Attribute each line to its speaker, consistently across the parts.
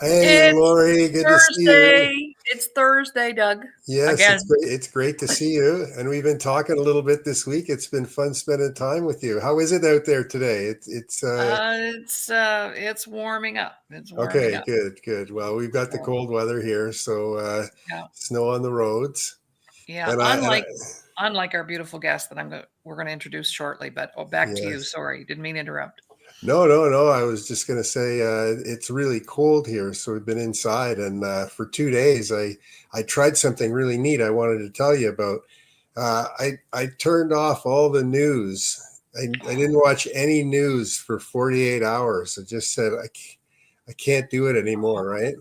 Speaker 1: Hey,
Speaker 2: It's
Speaker 1: Laurie, good to see you.
Speaker 2: Thursday. It's Thursday, Doug.
Speaker 1: Yes, it's
Speaker 2: Again.
Speaker 1: great. It's great to see you. And we've been talking a little bit this week. It's been fun spending time with you. How is it out there today?
Speaker 2: It's warming up. It's warming
Speaker 1: Okay,
Speaker 2: up.
Speaker 1: good, good. Well, we've got the
Speaker 2: So,
Speaker 1: cold weather here, so
Speaker 2: yeah.
Speaker 1: snow on the roads.
Speaker 2: Yeah.
Speaker 1: And I
Speaker 2: Unlike our beautiful guest that we're gonna introduce shortly, but back to you.
Speaker 1: yes.
Speaker 2: Sorry, didn't mean to interrupt.
Speaker 1: No, no, no. I was just gonna say it's really cold here, so we've been inside, and for 2 days, I tried something really neat. I wanted to tell you about. I turned off all the news. I didn't watch any news for 48 hours. I just said I can't do it anymore. Right?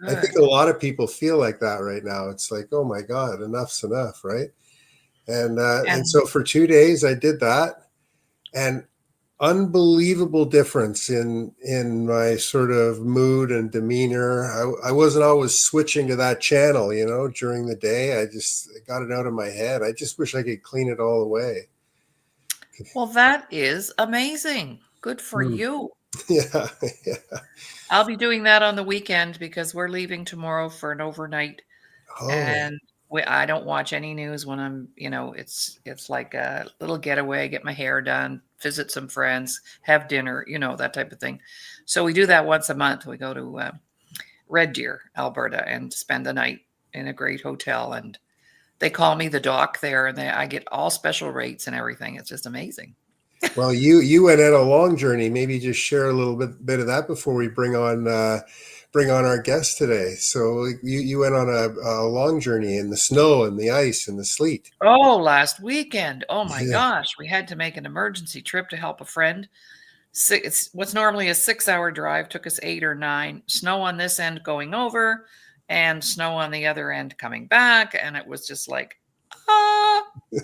Speaker 1: I think
Speaker 2: Good.
Speaker 1: a lot of people feel like that right now. It's like, oh my God, enough's enough, right? And
Speaker 2: And
Speaker 1: so for 2 days I did that, and unbelievable difference in my sort of mood and demeanor. I wasn't always switching to that channel, during the day. I got it out of my head. I just wish I could clean it all away.
Speaker 2: well, that is amazing. Good for
Speaker 1: Hmm.
Speaker 2: you.
Speaker 1: Yeah, yeah.
Speaker 2: I'll be doing that on the weekend because we're leaving tomorrow for an overnight.
Speaker 1: Oh,
Speaker 2: And I don't watch any news when it's like a little getaway, get my hair done, visit some friends, have dinner, that type of thing. So we do that once a month. We go to Red Deer, Alberta, and spend the night in a great hotel. And they call me the doc there, and I get all special rates and everything. It's just amazing.
Speaker 1: well, you went on a long journey. Maybe just share a little bit of that before we bring on our guest today. So you went on a long journey in the snow and the ice and the sleet.
Speaker 2: Oh, last weekend. Oh my
Speaker 1: Yeah.
Speaker 2: gosh. We had to make an emergency trip to help a friend. It's what's normally a 6 hour drive, took us 8 or 9. Snow on this end going over, and snow on the other end coming back. And it was just like, ah.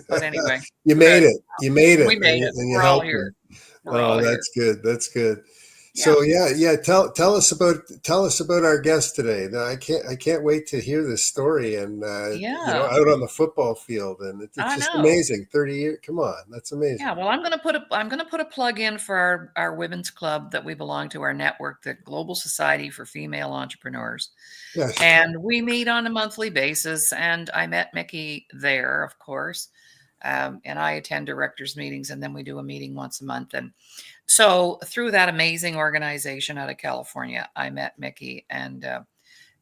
Speaker 2: But anyway,
Speaker 1: You made
Speaker 2: good.
Speaker 1: it. You made
Speaker 2: We
Speaker 1: it,
Speaker 2: made it.
Speaker 1: and you
Speaker 2: We're all
Speaker 1: helped
Speaker 2: here.
Speaker 1: them.
Speaker 2: We're all
Speaker 1: Oh,
Speaker 2: here.
Speaker 1: that's good. That's good.
Speaker 2: Yeah.
Speaker 1: So yeah, yeah. Tell us about our guest today. I can't wait to hear this story, and
Speaker 2: Yeah.
Speaker 1: out on the football field, and it's
Speaker 2: I
Speaker 1: just
Speaker 2: know.
Speaker 1: amazing. 30 years. Come on, that's
Speaker 2: Yeah,
Speaker 1: amazing.
Speaker 2: well, I'm gonna put a plug in for our women's club that we belong to, our network, the Global Society for Female Entrepreneurs.
Speaker 1: Yes.
Speaker 2: And we meet on a monthly basis. And I met Mikki there, of course. And I attend directors' meetings, and then we do a meeting once a month. And so through that amazing organization out of California, I met Mikki, and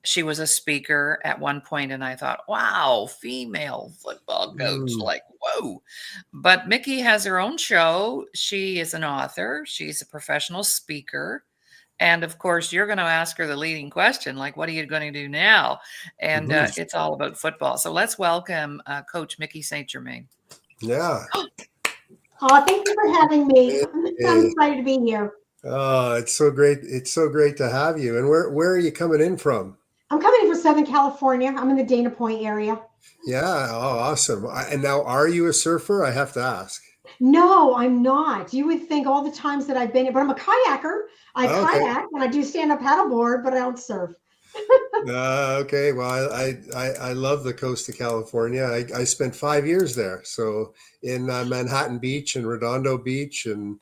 Speaker 2: she was a speaker at one point, and I thought, wow, female football coach,
Speaker 1: Mm.
Speaker 2: like, whoa. But Mikki has her own show. She is an author, she's a professional speaker. And of course, you're going to ask her the leading question, like, what are you going to do now? And
Speaker 1: Mhm.
Speaker 2: it's all about football. So let's welcome Coach Mikki St Germain.
Speaker 1: Yeah.
Speaker 3: Thank you for having me. I'm
Speaker 1: Hey.
Speaker 3: excited to be here.
Speaker 1: Oh, it's so great. It's so great to have you. And where are you coming in from?
Speaker 3: I'm coming in from Southern California. I'm in the Dana Point area.
Speaker 1: Yeah. Oh, awesome. And now, are you a surfer? I have to ask.
Speaker 3: No, I'm not. You would think all the times that I've been, but I'm a kayaker. I
Speaker 1: Okay.
Speaker 3: kayak and I do stand up paddleboard, but I don't surf.
Speaker 1: Okay. Well, I love the coast of California. I spent 5 years there. So in Manhattan Beach and Redondo Beach and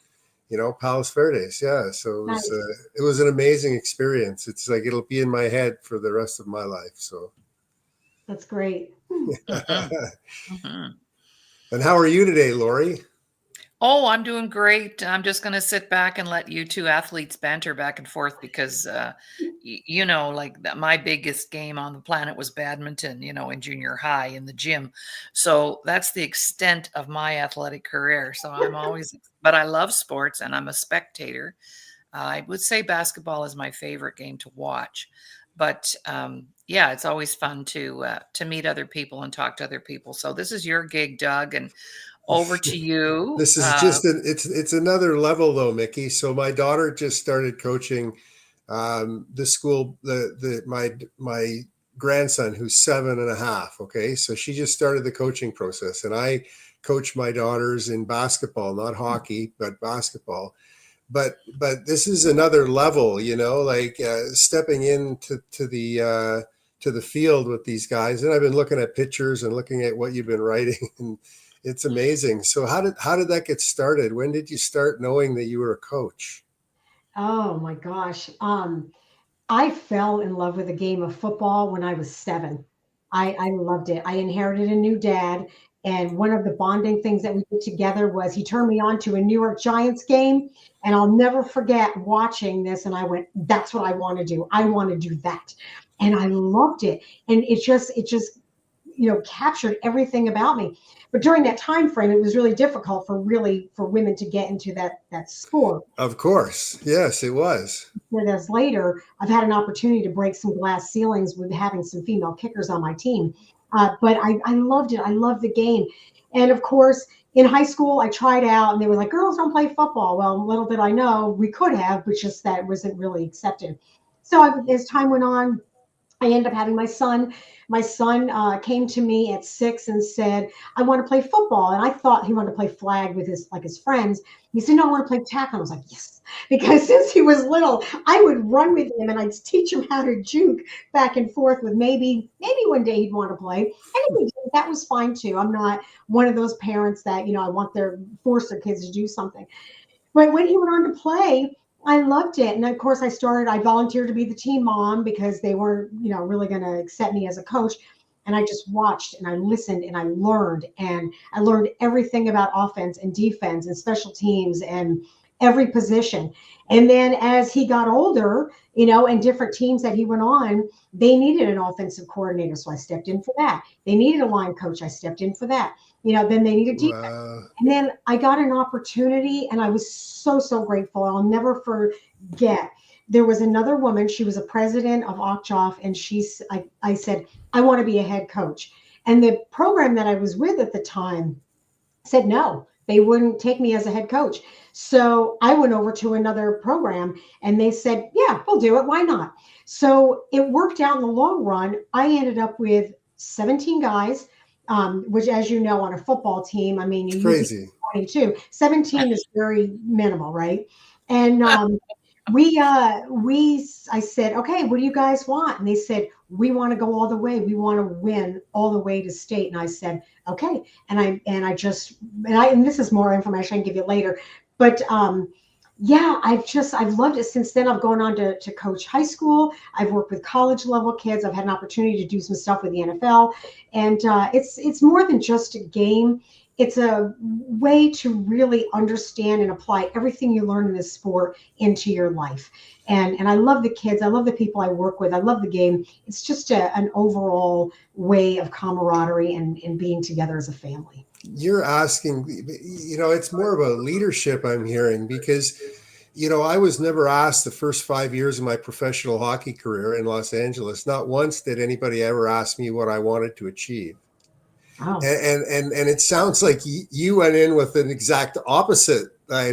Speaker 1: Palos Verdes. Yeah. So
Speaker 3: Nice.
Speaker 1: it was an amazing experience. It's like it'll be in my head for the rest of my life. So.
Speaker 3: That's great.
Speaker 2: Hmm. Hmm.
Speaker 1: And how are you today, Laurie?
Speaker 2: Oh, I'm doing great. I'm just going to sit back and let you two athletes banter back and forth because, like my biggest game on the planet was badminton, in junior high in the gym. So that's the extent of my athletic career. So but I love sports and I'm a spectator. I would say basketball is my favorite game to watch. But yeah, it's always fun to meet other people and talk to other people. So this is your gig, Doug, and over to you.
Speaker 1: This is just it's another level though, Mikki. So my daughter just started coaching the school my grandson who's 7.5. Okay, so she just started the coaching process, and I coach my daughters in basketball, not hockey, but basketball. But this is another level, like stepping into to the field with these guys. And I've been looking at pictures and looking at what you've been writing, and it's amazing. So how did that get started? When did you start knowing that you were a coach?
Speaker 3: Oh my gosh. I fell in love with the game of football when I was 7. I loved it. I inherited a new dad, and one of the bonding things that we did together was he turned me on to a New York Giants game, and I'll never forget watching this. And I went, "That's what I want to do. I want to do that," and I loved it. And it just captured everything about me. But during that time frame, it was really difficult for women to get into that sport.
Speaker 1: Of course. Yes, it was.
Speaker 3: Years later, I've had an opportunity to break some glass ceilings with having some female kickers on my team. But I loved it. I loved the game. And of course, in high school, I tried out and they were like, girls don't play football. Well, little did I know we could have, but just that it wasn't really accepted. So as time went on, I ended up having my son. My son came to me at 6 and said, "I want to play football." And I thought he wanted to play flag with his friends. He said, "No, I want to play tackle." I was like, "Yes," because since he was little, I would run with him and I'd teach him how to juke back and forth. With maybe one day he'd want to play, and if he did, that was fine too. I'm not one of those parents that I want force their kids to do something. But when he went on to play, I loved it. And of course, I volunteered to be the team mom because they weren't, really going to accept me as a coach. And I just watched and I listened and I learned. And I learned everything about offense and defense and special teams and every position. And then as he got older, and different teams that he went on, they needed an offensive coordinator. So I stepped in for that. They needed a line coach. I stepped in for that. Then they needed defense.
Speaker 1: Wow.
Speaker 3: And then I got an opportunity and I was so, so grateful. I'll never forget. There was another woman. She was a president of Okjoff. And I said, "I want to be a head coach." And the program that I was with at the time said no, they wouldn't take me as a head coach. So I went over to another program and they said, "Yeah, we'll do it. Why not?" So it worked out in the long run. I ended up with 17 guys, which, as you know, on a football team, I mean, you
Speaker 1: Crazy.
Speaker 3: 22. 17 is very minimal, right? And I said, "Okay, what do you guys want?" And they said, "We want to go all the way. We want to win all the way to state." And I said, "Okay." And this is more information I can give you later. But yeah, I've loved it since then. I've gone on to coach high school. I've worked with college level kids. I've had an opportunity to do some stuff with the NFL. And it's more than just a game. It's a way to really understand and apply everything you learn in this sport into your life. And I love the kids. I love the people I work with. I love the game. It's just an overall way of camaraderie and being together as a family.
Speaker 1: You're asking, it's more about leadership, I'm hearing, because, I was never asked the first 5 years of my professional hockey career in Los Angeles. Not once did anybody ever ask me what I wanted to achieve.
Speaker 3: Oh.
Speaker 1: And it sounds like you went in with an exact opposite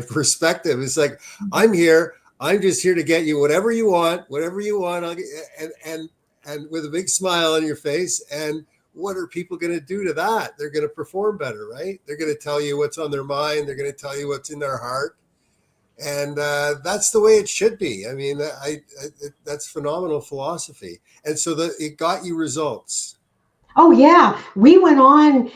Speaker 1: perspective. It's like, I'm here. I'm just here to get you whatever you want. I'll get, and with a big smile on your face. And what are people going to do to that? They're going to perform better, right? They're going to tell you what's on their mind. They're going to tell you what's in their heart. And that's the way it should be. I mean, that's phenomenal philosophy. And so it got you results.
Speaker 3: Oh yeah, we went on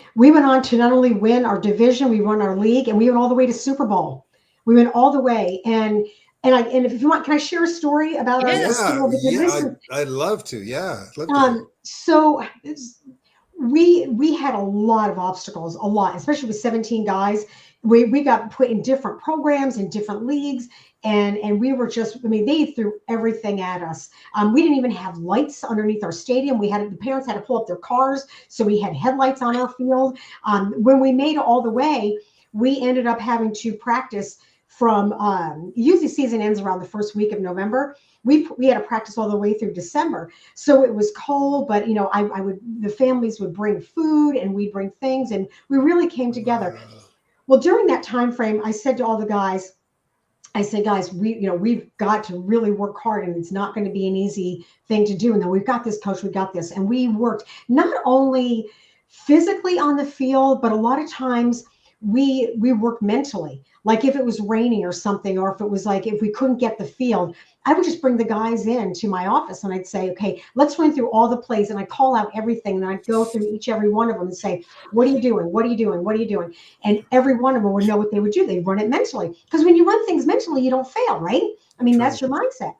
Speaker 3: to not only win our division, we won our league, and we went all the way to Super Bowl. We went all the way, and if you want, can I share a story about our school?
Speaker 1: I'd love to. Yeah, I'd love to.
Speaker 3: So we had a lot of obstacles, a lot, especially with 17 guys. We got put in different programs in different leagues. And we were they threw everything at us. We didn't even have lights underneath our stadium. The parents had to pull up their cars. So we had headlights on our field. When we made it all the way, we ended up having to practice from, usually season ends around the first week of November. We had to practice all the way through December. So it was cold, but the families would bring food and we'd bring things, and we really came together. Well, during that time frame, I said to all the guys, "Guys, we've got to really work hard, and it's not going to be an easy thing to do. And then we've got this, coach, we got this." And we worked not only physically on the field, but a lot of times we worked mentally. Like if it was raining or something, or if it was like, if we couldn't get the field, I would just bring the guys in to my office and I'd say, "Okay, let's run through all the plays." And I'd call out everything. And I'd go through every one of them and say, "What are you doing? What are you doing? What are you doing?" And every one of them would know what they would do. They'd run it mentally. Because when you run things mentally, you don't fail, right? I mean, that's your mindset.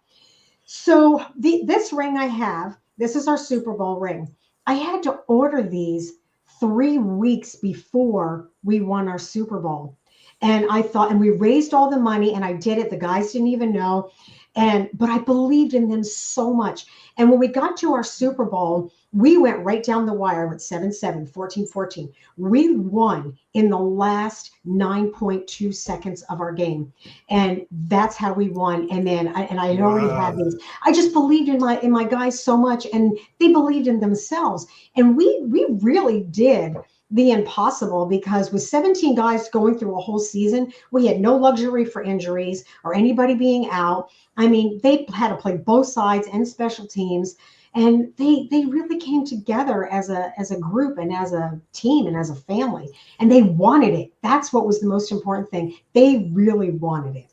Speaker 3: So this ring I have, this is our Super Bowl ring. I had to order these 3 weeks before we won our Super Bowl. And I thought, and we raised all the money and I did it. The guys didn't even know. But I believed in them so much. And when we got to our Super Bowl, we went right down the wire with 7-7, 14-14. We won in the last 9.2 seconds of our game. And that's how we won. And then I had already had these. I just believed in my guys so much, and they believed in themselves. And we really did the impossible, because with 17 guys going through a whole season, we had no luxury for injuries or anybody being out. I mean, they had to play both sides and special teams, and they really came together as a group and as a team and as a family, and they wanted it. That's what was the most important thing. They really wanted it.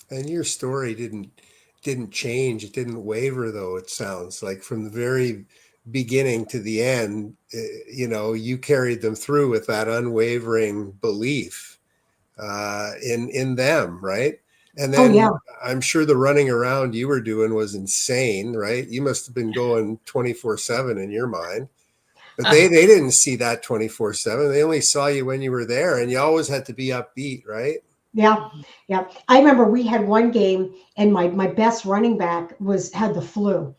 Speaker 1: And your story didn't change. It didn't waver, though. It sounds like from the very beginning to the end, you carried them through with that unwavering belief in them, right? And then I'm sure the running around you were doing was insane, right? You must have been going 24/7 in your mind. But they didn't see that 24/7. They only saw you when you were there, and you always had to be upbeat, right?
Speaker 3: Yeah. I remember we had one game, and my best running back had the flu.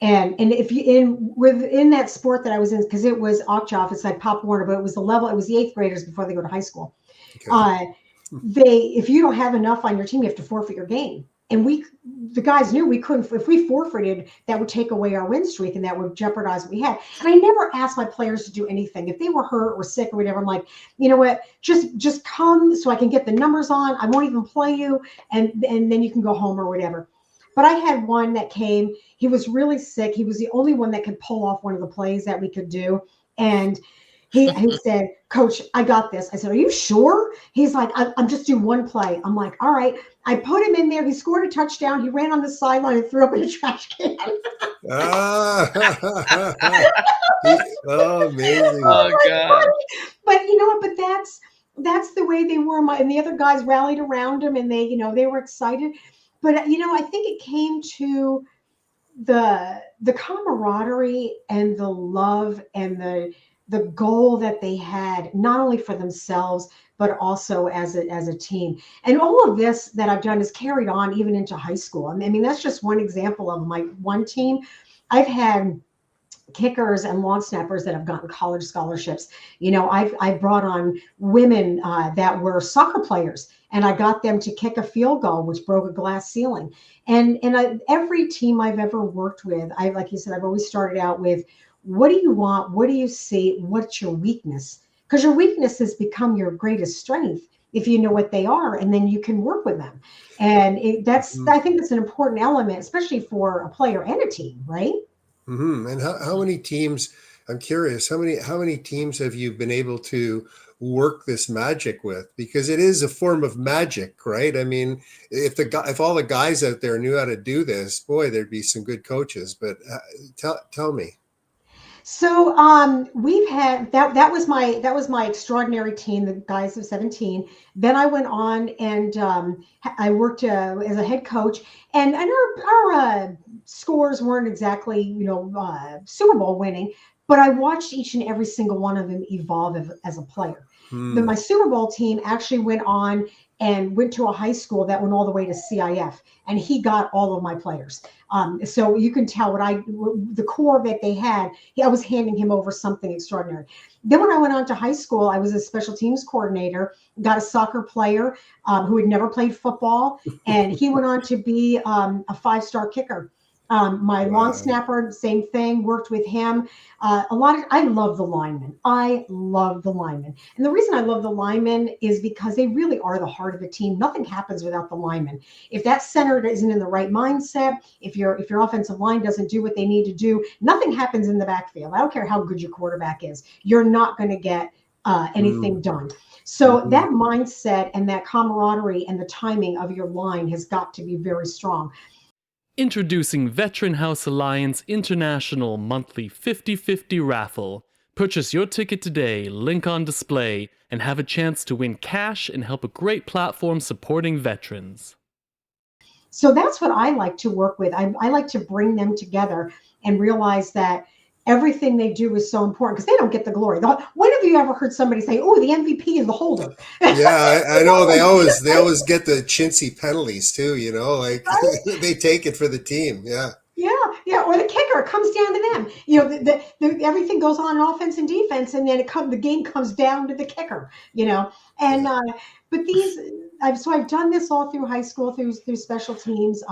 Speaker 3: And if you within that sport that I was in, because it was Octoff, it's like Pop Warner, but it was the 8th graders before they go to high school. Okay. If you don't have enough on your team, you have to forfeit your game. And the guys knew we couldn't. If we forfeited, that would take away our win streak, and that would jeopardize what we had. And I never asked my players to do anything. If they were hurt or sick or whatever, I'm like, you know what, just come so I can get the numbers on. I won't even play you, and then you can go home or whatever. But I had one that came. He was really sick. He was the only one that could pull off one of the plays that we could do. And he said, "Coach, I got this." I said, "Are you sure?" He's like, I'm just doing one play." I'm like, "All right." I put him in there. He scored a touchdown. He ran on the sideline and threw up in a trash can.
Speaker 1: Oh, amazing.
Speaker 2: Oh, God.
Speaker 3: But you know what? But that's the way they were. And the other guys rallied around him, and they were excited. But I think it came to the camaraderie and the love and the goal that they had, not only for themselves, but also as a team. And all of this that I've done is carried on even into high school. I mean, that's just one example of my one team. I've had kickers and long snappers that have gotten college scholarships. I've brought on women that were soccer players, and I got them to kick a field goal, which broke a glass ceiling. And every team I've ever worked with, like you said, I've always started out with, what do you want? What do you see? What's your weakness? Because your weaknesses become your greatest strength if you know what they are, and then you can work with them. And I think that's an important element, especially for a player and a team, right?
Speaker 1: Mm-hmm. And how many teams? I'm curious. How many teams have you been able to work this magic with? Because it is a form of magic, right? I mean, if all the guys out there knew how to do this, boy, there'd be some good coaches. But tell me.
Speaker 3: So we've had that was my extraordinary team, the guys of 17. Then I went on and I worked as a head coach, and our scores weren't exactly Super Bowl winning, but I watched each and every single one of them evolve as a player. Then my Super Bowl team actually went on and went to a high school that went all the way to CIF, and he got all of my players. So you can tell the core that they had. I was handing him over something extraordinary. Then when I went on to high school, I was a special teams coordinator, got a soccer player who had never played football, and he went on to be a 5-star kicker. My long snapper, same thing, worked with him. I love the linemen. I love the linemen. And the reason I love the linemen is because they really are the heart of the team. Nothing happens without the linemen. If that center isn't in the right mindset, if your offensive line doesn't do what they need to do, nothing happens in the backfield. I don't care how good your quarterback is. You're not going to get anything done. So that mindset and that camaraderie and the timing of your line has got to be very strong.
Speaker 4: Introducing Veteran House Alliance International Monthly 50/50 Raffle. Purchase your ticket today, link on display, and have a chance to win cash and help a great platform supporting veterans.
Speaker 3: So that's what I like to work with. I like to bring them together and realize that everything they do is so important because they don't get the glory. When have you ever heard somebody say, "Oh, the MVP is the holder"?
Speaker 1: Yeah, I know they always get the chintzy penalties too, like they take it for the team. Yeah.
Speaker 3: Yeah. Or the kicker, it comes down to them. Everything goes on in offense and defense, and then the game comes down to the kicker. And but I've done this all through high school, through special teams.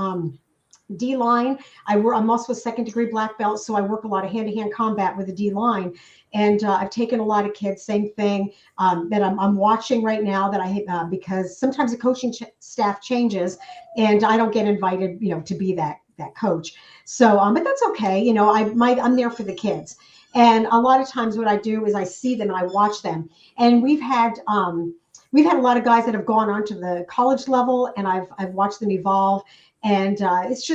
Speaker 3: D line. I'm also a second degree black belt, so I work a lot of hand to hand combat with the D line, and I've taken a lot of kids. Same thing that I'm watching right now. That because sometimes the coaching staff changes, and I don't get invited, to be that coach. So, but that's okay. I'm there for the kids, and a lot of times what I do is I see them and I watch them, and we've had a lot of guys that have gone on to the college level, and I've watched them evolve. And it's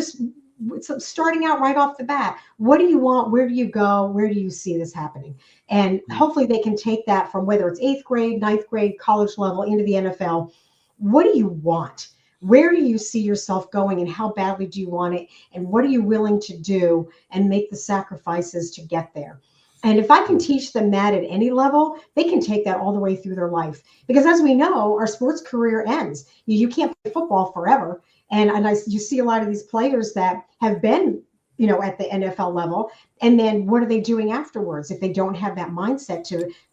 Speaker 3: starting out right off the bat. What do you want? Where do you go? Where do you see this happening? And hopefully they can take that from whether it's 8th grade, 9th grade, college level into the NFL. What do you want? Where do you see yourself going, and how badly do you want it? And what are you willing to do and make the sacrifices to get there? And if I can teach them that at any level, they can take that all the way through their life. Because as we know, our sports career ends. You can't play football forever. And you see a lot of these players that have been, at the NFL level. And then what are they doing afterwards if they don't have that mindset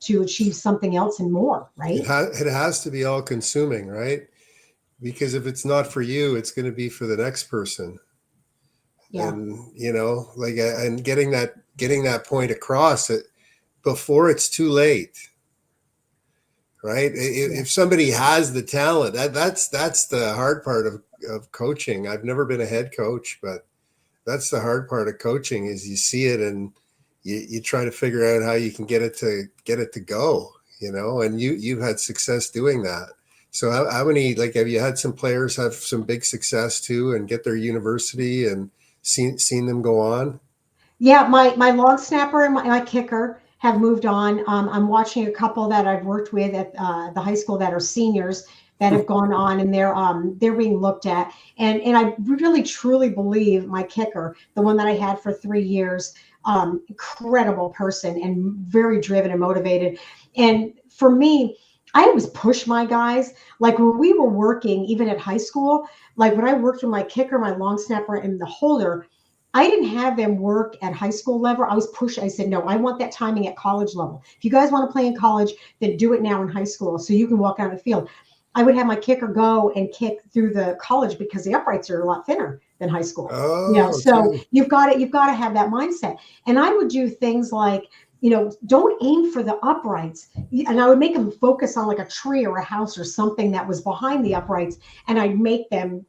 Speaker 3: to achieve something else and more, right?
Speaker 1: It has to be all consuming, right? Because if it's not for you, it's going to be for the next person.
Speaker 3: Yeah.
Speaker 1: And, and getting that point across it before it's too late. Right. If somebody has the talent, that's the hard part of coaching. I've never been a head coach, but that's the hard part of coaching is you see it and you try to figure out how you can get it to go, and you've had success doing that. So how many, have you had some players have some big success too and get their university and seen them go on?
Speaker 3: Yeah. My long snapper and my kicker have moved on. I'm watching a couple that I've worked with at the high school that are seniors that have gone on, and they're being looked at. And I really truly believe my kicker, the one that I had for 3 years, incredible person and very driven and motivated. And for me, I always push my guys. Like when we were working, even at high school, like when I worked with my kicker, my long snapper, and the holder, I didn't have them work at high school level. I was pushing. I said, no, I want that timing at college level. If you guys want to play in college, then do it now in high school so you can walk out of the field. I would have my kicker go and kick through the college because the uprights are a lot thinner than high school. So you've got to have that mindset. And I would do things like, don't aim for the uprights. And I would make them focus on like a tree or a house or something that was behind the uprights. And I'd make them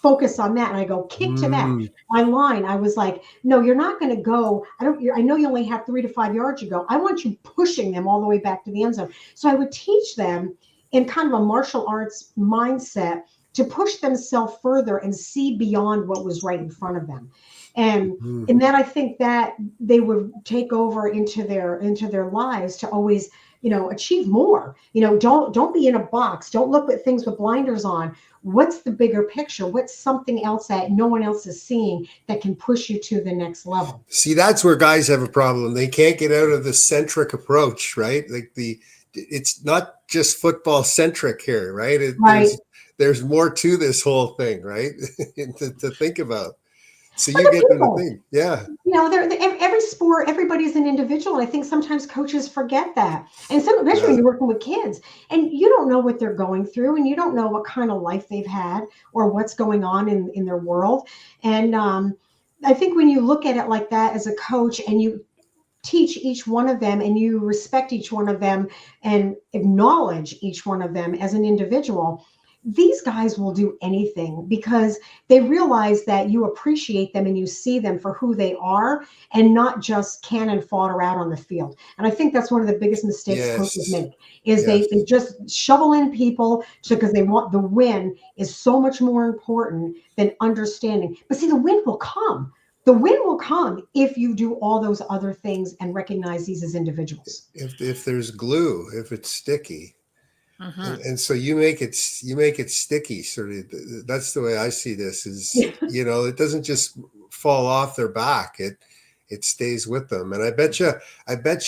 Speaker 3: focus on that. And I go kick to that. My line, I was like, no, you're not going to go. I know you only have 3 to 5 yards to go. I want you pushing them all the way back to the end zone. So I would teach them in kind of a martial arts mindset to push themselves further and see beyond what was right in front of them. And in that, I think that they would take over into their lives to always, achieve more. Don't be in a box. Don't look at things with blinders on. What's the bigger picture? What's something else that no one else is seeing that can push you to the next level?
Speaker 1: See, that's where guys have a problem. They can't get out of the centric approach, right? It's not just football centric here, right? There's more to this whole thing, right? to think about. So you get them to think, yeah.
Speaker 3: Every sport, everybody's an individual. And I think sometimes coaches forget that. And especially when you're working with kids and you don't know what they're going through and you don't know what kind of life they've had or what's going on in their world. And I think when you look at it like that as a coach and you teach each one of them and you respect each one of them and acknowledge each one of them as an individual, these guys will do anything because they realize that you appreciate them and you see them for who they are and not just cannon fodder out on the field. And I think that's one of the biggest mistakes coaches make is they just shovel in people because they want the win is so much more important than understanding. But see, the win will come. The win will come if you do all those other things and recognize these as individuals.
Speaker 1: If there's glue, if it's sticky. And so you make it sticky. Sort of, that's the way I see this. Is it doesn't just fall off their back. It stays with them. And I bet you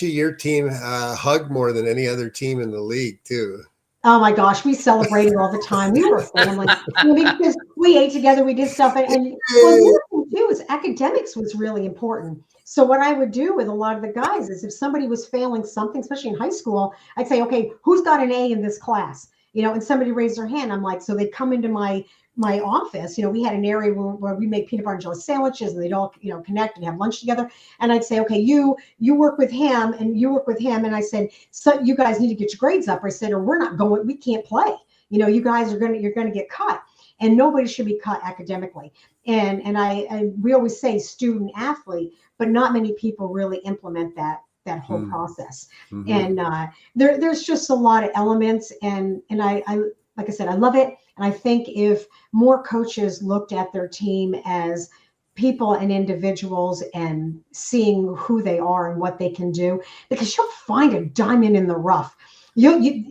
Speaker 1: your team hugged more than any other team in the league too.
Speaker 3: Oh my gosh, we celebrated all the time. We were family. Because we ate together, we did stuff. And well, the other thing too is academics was really important. So what I would do with a lot of the guys is if somebody was failing something, especially in high school, I'd say, okay, who's got an A in this class? And somebody raised their hand. I'm like, so they'd come into my office. We had an area where we make peanut butter and jelly sandwiches, and they'd all, connect and have lunch together. And I'd say, okay, you work with him and you work with him. And I said, so you guys need to get your grades up. I said, or we're not going, we can't play. You guys you're going to get cut, and nobody should be cut academically. And we always say student athlete, but not many people really implement that whole process. And there's just a lot of elements. And I, like I said, I love it. And I think if more coaches looked at their team as people and individuals and seeing who they are and what they can do, because you'll find a diamond in the rough.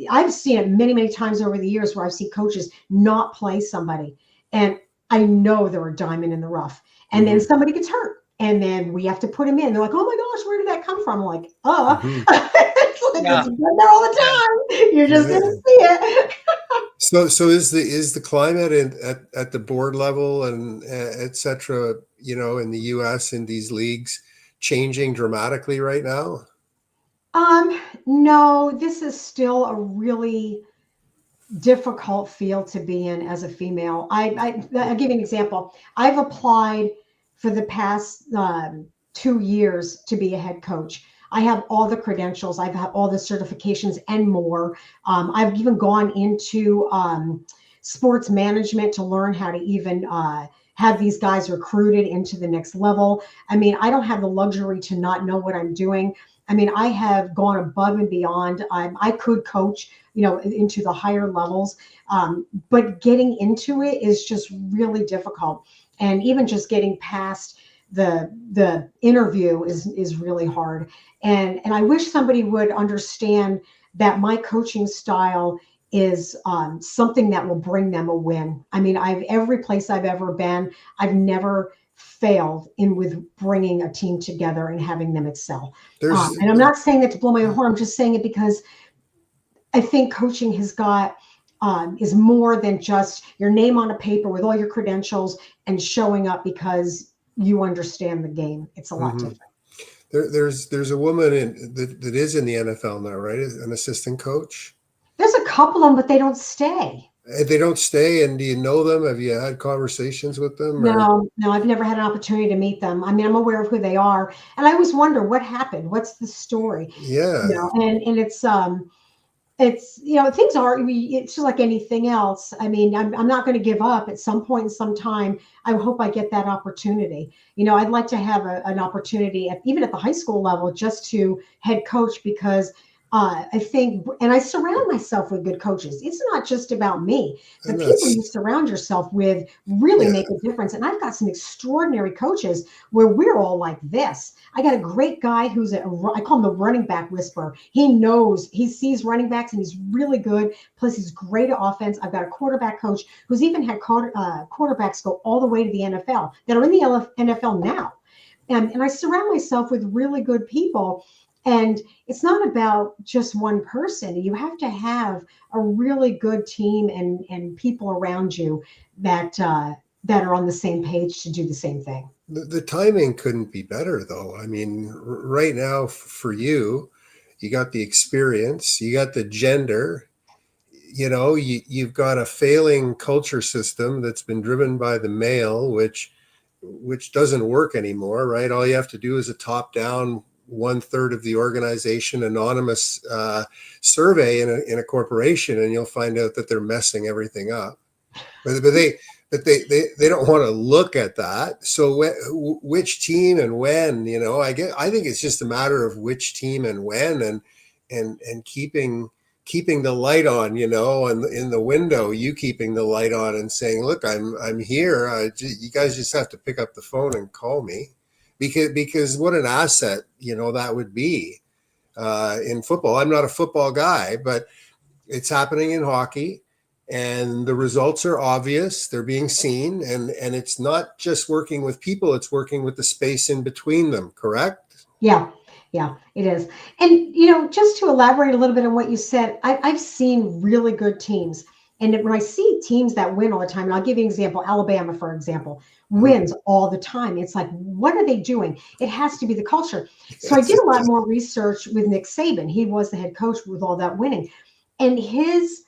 Speaker 3: I've seen it many, many times over the years where I've seen coaches not play somebody, and I know they're a diamond in the rough. And then somebody gets hurt, and then we have to put him in. They're like, "Oh my gosh, where did that come from?" I'm like, it's like it's been there all the time. You're just gonna see it.
Speaker 1: So is the climate at the board level and et cetera, in the U.S. in these leagues changing dramatically right now?
Speaker 3: No, this is still a really difficult field to be in as a female. I'll give you an example. I've applied for the past 2 years to be a head coach. I have all the credentials. I've had all the certifications and more. I've even gone into sports management to learn how to even have these guys recruited into the next level. I mean, I don't have the luxury to not know what I'm doing. I mean, I have gone above and beyond. I could coach, into the higher levels, but getting into it is just really difficult. And even just getting past the interview is really hard. And I wish somebody would understand that my coaching style is something that will bring them a win. I mean, every place I've ever been, I've never failed with bringing a team together and having them excel. And I'm not saying that to blow my own horn. I'm just saying it because I think coaching has got is more than just your name on a paper with all your credentials and showing up because you understand the game. It's a lot different.
Speaker 1: There's a woman that is in the NFL now, right? An assistant coach.
Speaker 3: There's a couple of them, but they don't stay.
Speaker 1: They don't stay. And do you know them? Have you had conversations with them?
Speaker 3: No, I've never had an opportunity to meet them. I mean, I'm aware of who they are, and I always wonder what happened. What's the story?
Speaker 1: Yeah.
Speaker 3: And it's things are. It's just like anything else. I mean, I'm not going to give up. At some point in some time, I hope I get that opportunity. I'd like to have an opportunity even at the high school level just to head coach, because I think, and I surround myself with good coaches. It's not just about me. The people you surround yourself with really make a difference. And I've got some extraordinary coaches where we're all like this. I got a great guy who's I call him the running back whisperer. He sees running backs and he's really good. Plus he's great at offense. I've got a quarterback coach who's even had quarterbacks go all the way to the NFL that are in the NFL now. And I surround myself with really good people. And it's not about just one person. You have to have a really good team and people around you that are on the same page to do the same thing.
Speaker 1: The timing couldn't be better, though. I mean, right now for you got the experience, you got the gender, you've got a failing culture system that's been driven by the male, which doesn't work anymore, right? All you have to do is a top-down 1/3 of the organization anonymous survey in a corporation, and you'll find out that they're messing everything up. But they don't want to look at that. So which team and when? I think it's just a matter of which team and when, and keeping the light on, and in the window, you keeping the light on and saying, look, I'm here. You guys just have to pick up the phone and call me. Because what an asset, that would be in football. I'm not a football guy, but it's happening in hockey, and the results are obvious. They're being seen, and it's not just working with people, it's working with the space in between them, correct?
Speaker 3: Yeah, yeah, it is. And, just to elaborate a little bit on what you said, I've seen really good teams. And when I see teams that win all the time, and I'll give you an example, Alabama, for example, wins all the time. It's like, what are they doing? It has to be the culture. So I did a lot more research with Nick Saban. He was the head coach with all that winning. And his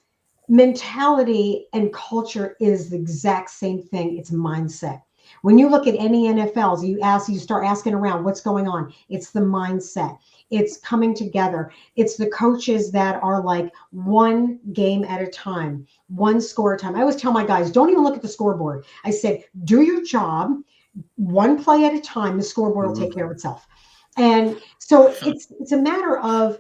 Speaker 3: mentality and culture is the exact same thing. It's mindset. When you look at any NFLs, you start asking around what's going on. It's the mindset. It's coming together. It's the coaches that are like one game at a time, one score at a time. I always tell my guys, don't even look at the scoreboard. I said, do your job one play at a time. The scoreboard will take care of itself. And so it's a matter of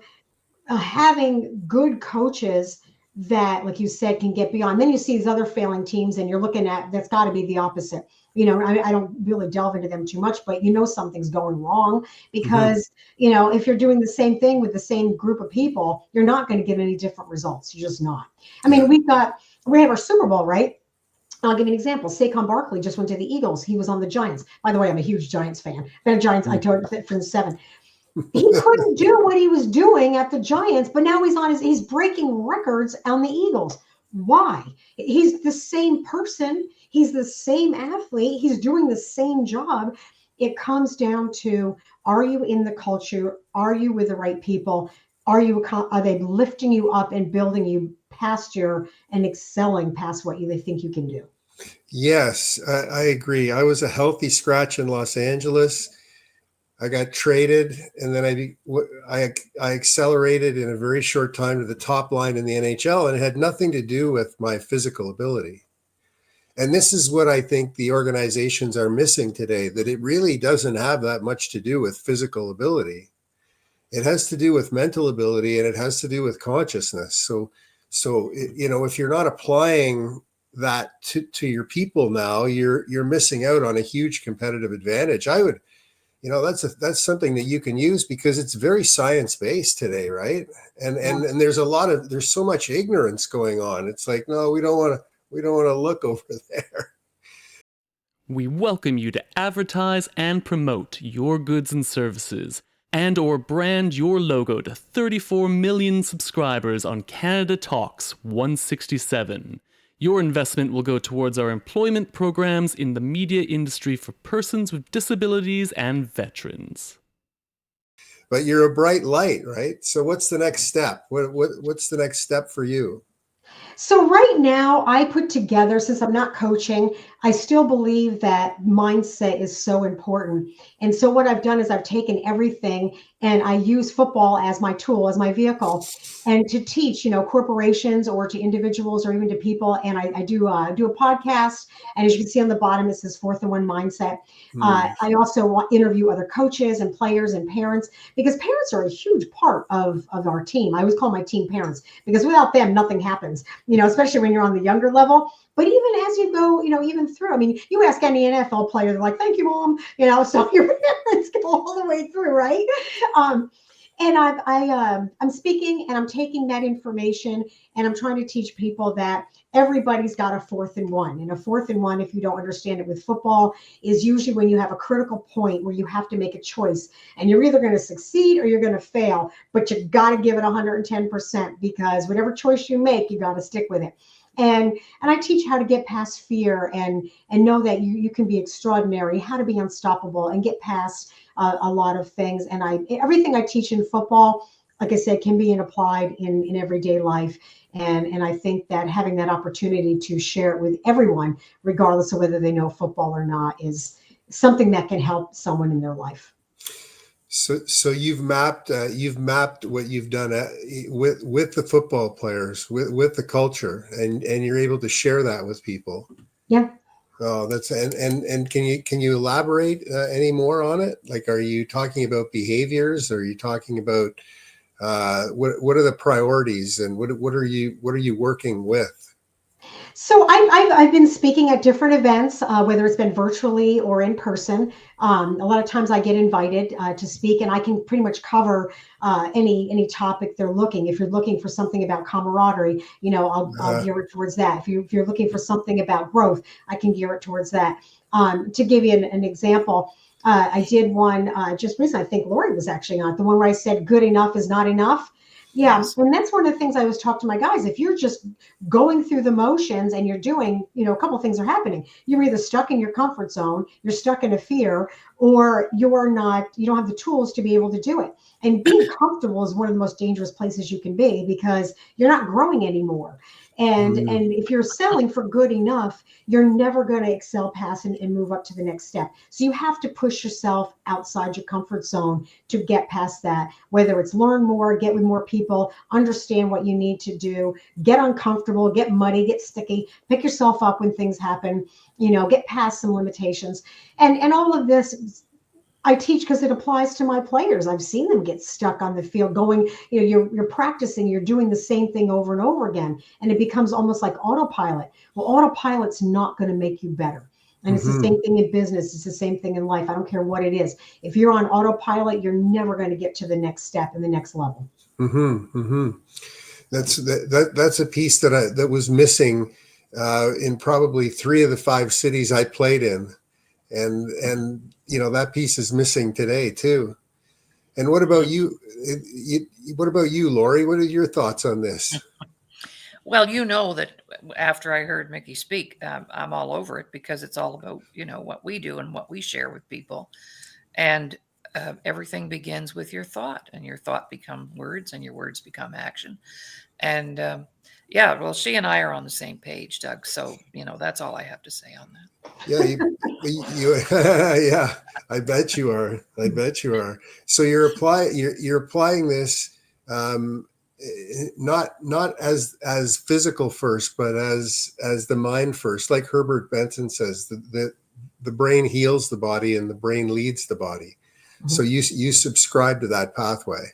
Speaker 3: having good coaches that, like you said, can get beyond. Then you see these other failing teams and you're looking at, that's got to be the opposite. I don't really delve into them too much, but something's going wrong because, if you're doing the same thing with the same group of people, you're not going to get any different results. You're just not. I mean, we have our Super Bowl, right? I'll give you an example. Saquon Barkley just went to the Eagles. He was on the Giants. By the way, I'm a huge Giants fan. I've been a Giants, I told you from 7. He couldn't do what he was doing at the Giants, but now he's breaking records on the Eagles. Why? He's the same person. He's the same athlete. He's doing the same job. It comes down to, are you in the culture? Are you with the right people? Are they lifting you up and building you past and excelling past what they think you can do?
Speaker 1: Yes, I agree. I was a healthy scratch in Los Angeles. I got traded, and then I accelerated in a very short time to the top line in the NHL, and it had nothing to do with my physical ability. And this is what I think the organizations are missing today, that it really doesn't have that much to do with physical ability. It has to do with mental ability, and it has to do with consciousness. So if you're not applying that to your people now, you're missing out on a huge competitive advantage. That's something that you can use because it's very science-based today, right? And there's so much ignorance going on. It's like, no, we don't want to look over there.
Speaker 4: We welcome you to advertise and promote your goods and services and/or brand your logo to 34 million subscribers on Canada Talks 167. Your investment will go towards our employment programs in the media industry for persons with disabilities and veterans.
Speaker 1: But you're a bright light, right? So what's the next step? What's the next step for you?
Speaker 3: So right now I put together, since I'm not coaching, I still believe that mindset is so important. And so what I've done is I've taken everything and I use football as my tool, as my vehicle, and to teach, corporations or to individuals or even to people. And I do a podcast. And as you can see on the bottom, it says 4th and 1 Mindset. I also interview other coaches and players and parents, because parents are a huge part of our team. I always call my team parents, because without them, nothing happens, especially when you're on the younger level. But even as you go, even through, I mean, you ask any NFL player, they're like, thank you, Mom. So your parents go all the way through, right? And I'm speaking and I'm taking that information and I'm trying to teach people that everybody's got a 4th and 1. And a 4th and 1, if you don't understand it with football, is usually when you have a critical point where you have to make a choice and you're either going to succeed or you're going to fail, but you got to give it 110%, because whatever choice you make, you got to stick with it. And I teach how to get past fear and know that you can be extraordinary, how to be unstoppable and get past a lot of things. And everything I teach in football, like I said, can be applied in everyday life. And I think that having that opportunity to share it with everyone, regardless of whether they know football or not, is something that can help someone in their life.
Speaker 1: So you've mapped what you've done with the football players, with the culture, and you're able to share that with people.
Speaker 3: Yeah.
Speaker 1: Oh, that's and can you elaborate any more on it? Like, are you talking about behaviors? Are you talking about what are the priorities, and what are you working with?
Speaker 3: So I've been speaking at different events, whether it's been virtually or in person. A lot of times I get invited to speak, and I can pretty much cover any topic they're looking. If you're looking for something about camaraderie, I'll gear it towards that. If you're looking for something about growth, I can gear it towards that. To give you an example, I did one just recently. I think Laurie was actually on it, the one where I said good enough is not enough. Yeah,
Speaker 2: Yes.
Speaker 3: and that's one of the things I always talk to my guys. If you're just going through the motions and you're doing, a couple of things are happening. You're either stuck in your comfort zone, you're stuck in a fear, or you don't have the tools to be able to do it. And being comfortable is one of the most dangerous places you can be because you're not growing anymore. And if you're selling for good enough, you're never going to excel past and move up to the next step. So you have to push yourself outside your comfort zone to get past that, whether it's learn more, get with more people, understand what you need to do, get uncomfortable, get muddy, get sticky, pick yourself up when things happen, get past some limitations. And all of this I teach because it applies to my players. I've seen them get stuck on the field going, you're practicing, you're doing the same thing over and over again, and it becomes almost like autopilot. Well, autopilot's not going to make you better. And it's the same thing in business. It's the same thing in life. I don't care what it is. If you're on autopilot, you're never going to get to the next step and the next level.
Speaker 1: That's a piece that was missing in probably 3 of the 5 cities I played in. And that piece is missing today too. And what about you? What about you, Laurie? What are your thoughts on this?
Speaker 2: Well, that after I heard Mikki speak, I'm all over it because it's all about, what we do and what we share with people. And everything begins with your thought, and your thought become words, and your words become action. And well, she and I are on the same page, Doug. So, that's all I have to say on that.
Speaker 1: Yeah, yeah, I bet you are. I bet you are. So you're applying this, not as physical first, but as the mind first. Like Herbert Benson says, the brain heals the body and the brain leads the body. So you subscribe to that pathway.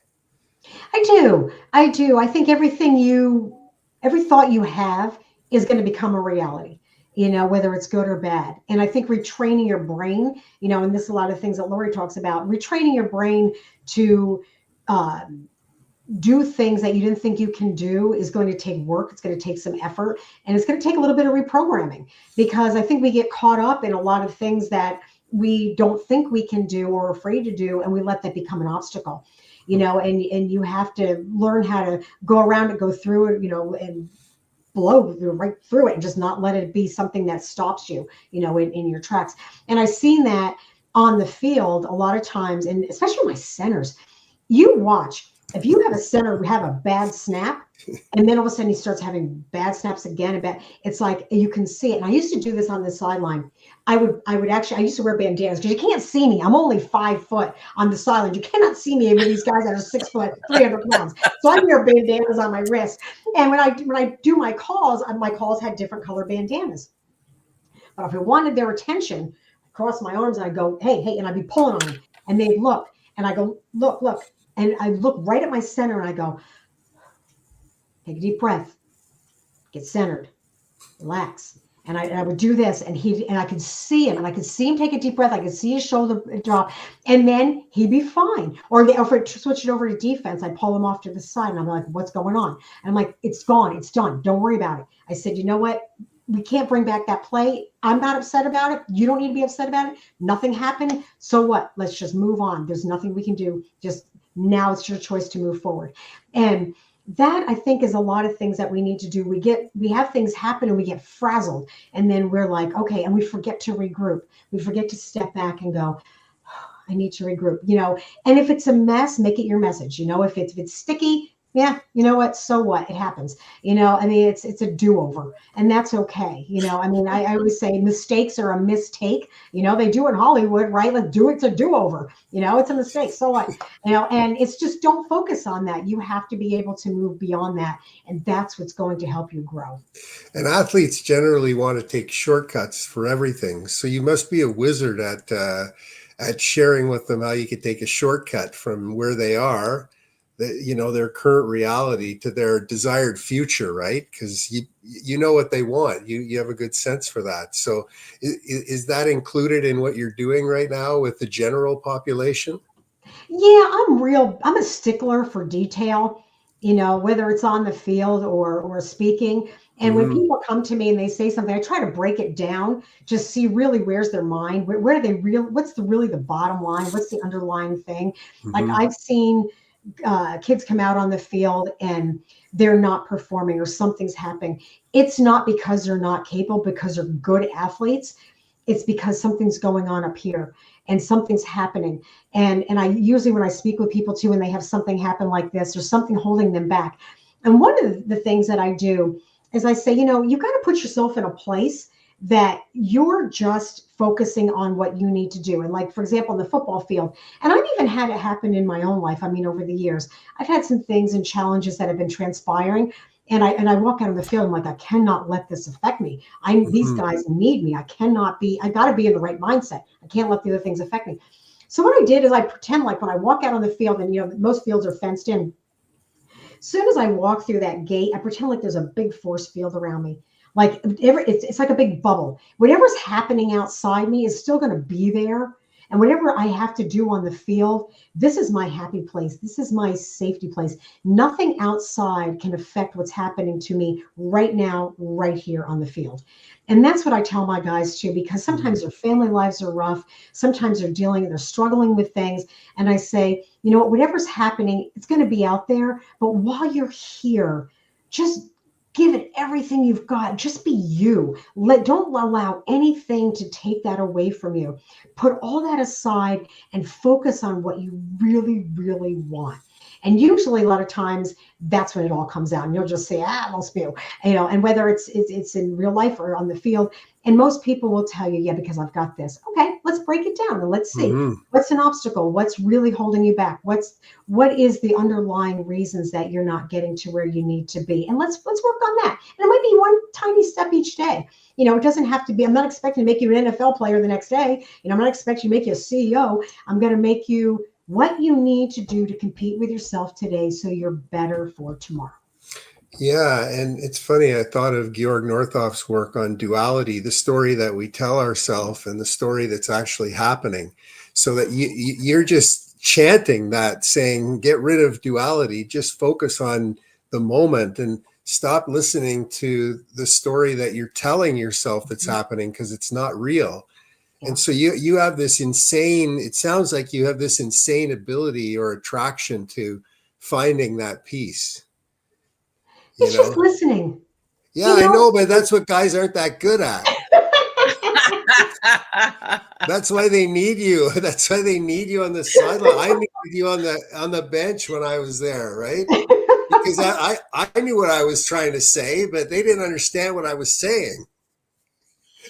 Speaker 3: I do. I think every thought you have is going to become a reality, whether it's good or bad. And I think retraining your brain, and this is a lot of things that Laurie talks about, retraining your brain to do things that you didn't think you can do is going to take work. It's going to take some effort, and it's going to take a little bit of reprogramming, because I think we get caught up in a lot of things that we don't think we can do or are afraid to do, and we let that become an obstacle. And you have to learn how to go around it, go through it, and blow right through it, and just not let it be something that stops you, in your tracks. And I've seen that on the field a lot of times, and especially my centers. You watch, if you have a center who have a bad snap, and then all of a sudden he starts having bad snaps again, it's like you can see it. And I used to do this on the sideline. I used to wear bandanas because you can't see me. I'm only 5 foot on the sideline. You cannot see me with these guys that are 6 foot, 300 pounds. So I wear bandanas on my wrist. And when I do my calls had different color bandanas. But if I wanted their attention, I cross my arms and I go, hey, and I'd be pulling on them. And they'd look, and I go, look. And I look right at my center and I go, take a deep breath, get centered, relax. And I would do this, and I could see him, take a deep breath. I could see his shoulder drop, and then he'd be fine. Or if I switch it over to defense, I'd pull him off to the side, and I'm like, what's going on? And I'm like, it's gone, it's done. Don't worry about it. I said, you know what? We can't bring back that play. I'm not upset about it. You don't need to be upset about it. Nothing happened. So what? Let's just move on. There's nothing we can do. Just now it's your choice to move forward. And that, I think, is a lot of things that we need to do. We have things happen and we get frazzled, and then we're like, okay, and we forget to regroup. We forget to step back and go, I need to regroup, and if it's a mess, make it your message. If it's sticky, yeah, you know what? So what? It happens. It's a do-over, and that's okay. I always say mistakes are a mistake. They do in Hollywood, right? It's a do-over. It's a mistake. So what? And it's just, don't focus on that. You have to be able to move beyond that, and that's what's going to help you grow.
Speaker 1: And athletes generally want to take shortcuts for everything. So you must be a wizard at sharing with them how you could take a shortcut from where they are their current reality to their desired future, right? Because you know what they want. You have a good sense for that. So is that included in what you're doing right now with the general population?
Speaker 3: Yeah, I'm a stickler for detail, whether it's on the field or speaking. And when
Speaker 1: Mm-hmm.
Speaker 3: people come to me and they say something, I try to break it down, just see really where's their mind, where do they what's really the bottom line, what's the underlying thing. Like
Speaker 1: Mm-hmm.
Speaker 3: I've seen kids come out on the field and they're not performing or something's happening. It's not because they're not capable, because they're good athletes. It's because something's going on up here and something's happening. And I usually, when I speak with people too, when they have something happen like this, there's something holding them back. And one of the things that I do is I say, you got to put yourself in a place that you're just focusing on what you need to do. And like, for example, in the football field, and I've even had it happen in my own life. I mean, over the years, I've had some things and challenges that have been transpiring. And I walk out on the field, I'm like, I cannot let this affect me. These
Speaker 1: Mm-hmm.
Speaker 3: guys need me. I got to be in the right mindset. I can't let the other things affect me. So what I did is I pretend like when I walk out on the field, and most fields are fenced in. As soon as I walk through that gate, I pretend like there's a big force field around me. Like it's like a big bubble. Whatever's happening outside me is still going to be there. And whatever I have to do on the field, this is my happy place. This is my safety place. Nothing outside can affect what's happening to me right now, right here on the field. And that's what I tell my guys too, because sometimes their family lives are rough. Sometimes they're struggling with things. And I say, you know what, whatever's happening, it's going to be out there. But while you're here, just give it everything you've got. Just be you. Don't allow anything to take that away from you. Put all that aside and focus on what you really, really want. And usually a lot of times that's when it all comes out and you'll just say, most you, and whether it's in real life or on the field. And most people will tell you, yeah, because I've got this. Okay, let's break it down and let's see what's an obstacle, what's really holding you back, what is the underlying reasons that you're not getting to where you need to be, and let's work on that. And it might be one tiny step each day. It doesn't have to be. I'm not expecting to make you an NFL player the next day. I'm not expecting to make you a CEO. I'm going to make you what you need to do to compete with yourself today so you're better for tomorrow.
Speaker 1: Yeah, and it's funny, I thought of Georg Northoff's work on duality, the story that we tell ourselves and the story that's actually happening, so that you're just chanting that, saying, get rid of duality, just focus on the moment and stop listening to the story that you're telling yourself that's happening, because it's not real. Yeah. And so you have this insane, it sounds like you have this insane ability or attraction to finding that peace.
Speaker 3: It's just listening.
Speaker 1: Yeah, I know, but that's what guys aren't that good at. That's why they need you. That's why they need you on the sideline. I needed you on the bench when I was there, right? Because I knew what I was trying to say, but they didn't understand what I was saying.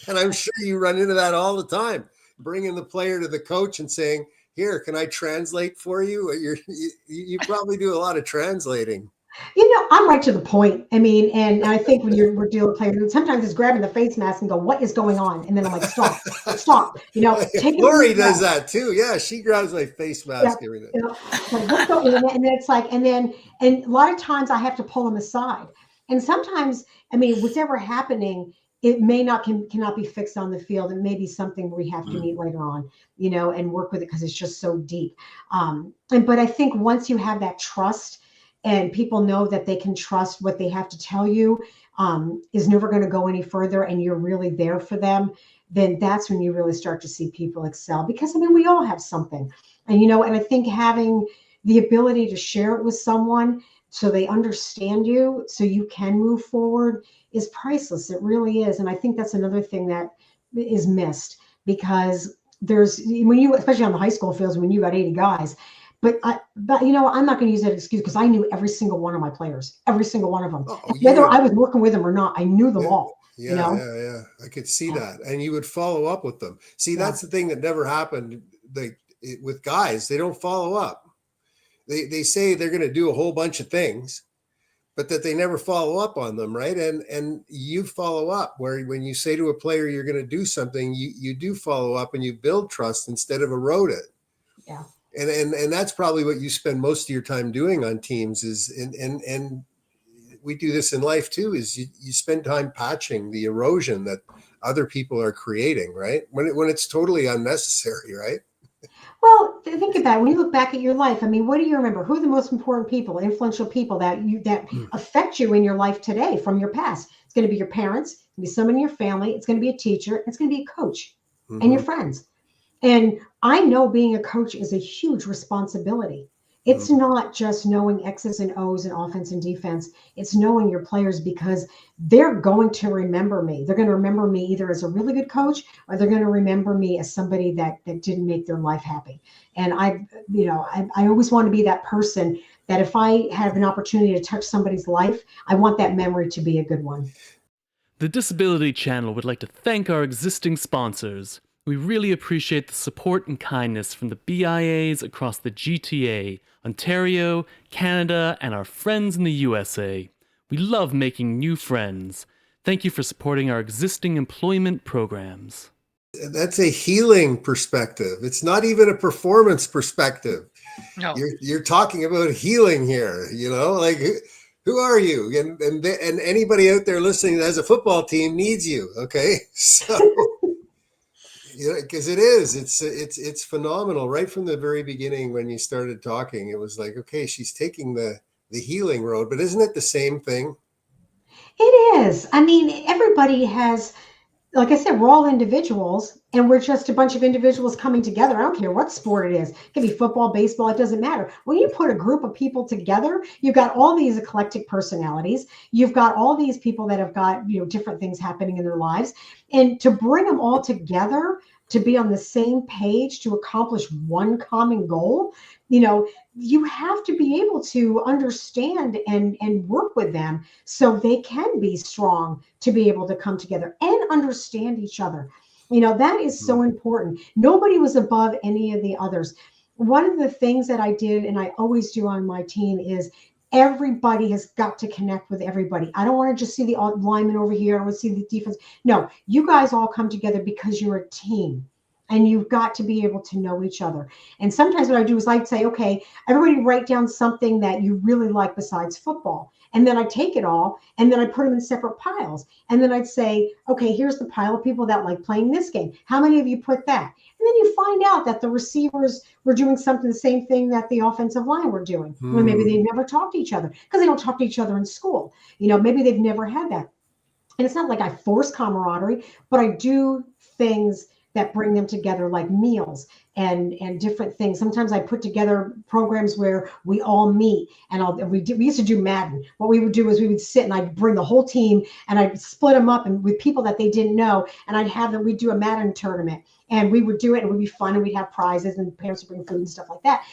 Speaker 1: And I'm sure you run into that all the time, bringing the player to the coach and saying, here, can I translate for you? You probably do a lot of translating.
Speaker 3: I'm right to the point. I mean, and I think when we're dealing with players, sometimes it's grabbing the face mask and go, what is going on? And then I'm like, stop. Take
Speaker 1: Laurie does that too. Yeah, she grabs my face mask every day.
Speaker 3: And then it's like, and a lot of times I have to pull them aside. And sometimes, I mean, whatever happening, it cannot be fixed on the field. It may be something we have to meet later on, and work with it because it's just so deep. But I think once you have that trust, and people know that they can trust what they have to tell you is never going to go any further, and you're really there for them, then that's when you really start to see people excel. Because, I mean, we all have something. And, and I think having the ability to share it with someone so they understand you, so you can move forward, is priceless. It really is. And I think that's another thing that is missed, because especially on the high school fields, when you got 80 guys, but I'm not going to use that excuse, because I knew every single one of my players, every single one of them. Whether I was working with them or not, I knew them all.
Speaker 1: Yeah. I could see that. And you would follow up with them. See, that's the thing that never happened with guys. They don't follow up. They say they're going to do a whole bunch of things, but that they never follow up on them, right? And you follow up, where when you say to a player you're going to do something, you do follow up and you build trust instead of erode it.
Speaker 3: Yeah.
Speaker 1: And that's probably what you spend most of your time doing on teams is, and we do this in life too, is you spend time patching the erosion that other people are creating, right? When it's totally unnecessary, right?
Speaker 3: Well, think about it. When you look back at your life, I mean, what do you remember? Who are the most important people, influential people that affect you in your life today from your past? It's going to be your parents, it's going to be someone in your family, it's going to be a teacher, it's going to be a coach, and your friends. And I know being a coach is a huge responsibility. It's not just knowing X's and O's and offense and defense. It's knowing your players, because they're going to remember me. They're going to remember me either as a really good coach, or they're going to remember me as somebody that didn't make their life happy. And I always want to be that person that if I have an opportunity to touch somebody's life, I want that memory to be a good one.
Speaker 4: The Disability Channel would like to thank our existing sponsors. We really appreciate the support and kindness from the BIAs across the GTA, Ontario, Canada, and our friends in the USA. We love making new friends. Thank you for supporting our existing employment programs.
Speaker 1: That's a healing perspective. It's not even a performance perspective.
Speaker 2: No.
Speaker 1: You're talking about healing here, like who are you? And anybody out there listening that has a football team needs you. Okay. So, because it's phenomenal right from the very beginning. When you started talking, it was like, okay, she's taking the healing road, but isn't it the same thing?
Speaker 3: It is. I mean, everybody has, like I said, we're all individuals, and we're just a bunch of individuals coming together. I don't care what sport it is. It can be football, baseball, it doesn't matter. When you put a group of people together, you've got all these eclectic personalities. You've got all these people that have got, different things happening in their lives. And to bring them all together, to be on the same page, to accomplish one common goal, you have to be able to understand and work with them so they can be strong to be able to come together and understand each other. That is so important. Nobody was above any of the others. One of the things that I did, and I always do on my team, is everybody has got to connect with everybody. I don't want to just see the lineman over here. I want to see the defense. No, you guys all come together because you're a team. And you've got to be able to know each other. And sometimes what I do is I'd say, okay, everybody write down something that you really like besides football. And then I take it all and then I put them in separate piles. And then I'd say, okay, here's the pile of people that like playing this game. How many of you put that? And then you find out that the receivers were doing something, the same thing that the offensive line were doing. Well, maybe they've never talked to each other because they don't talk to each other in school. Maybe they've never had that. And it's not like I force camaraderie, but I do things that bring them together, like meals and different things. Sometimes I put together programs where we all meet, and we used to do Madden. What we would do is we would sit and I'd bring the whole team and I'd split them up and with people that they didn't know, and I'd have them, we'd do a Madden tournament, and we would do it, and it would be fun, and we'd have prizes, and parents would bring food and stuff like that.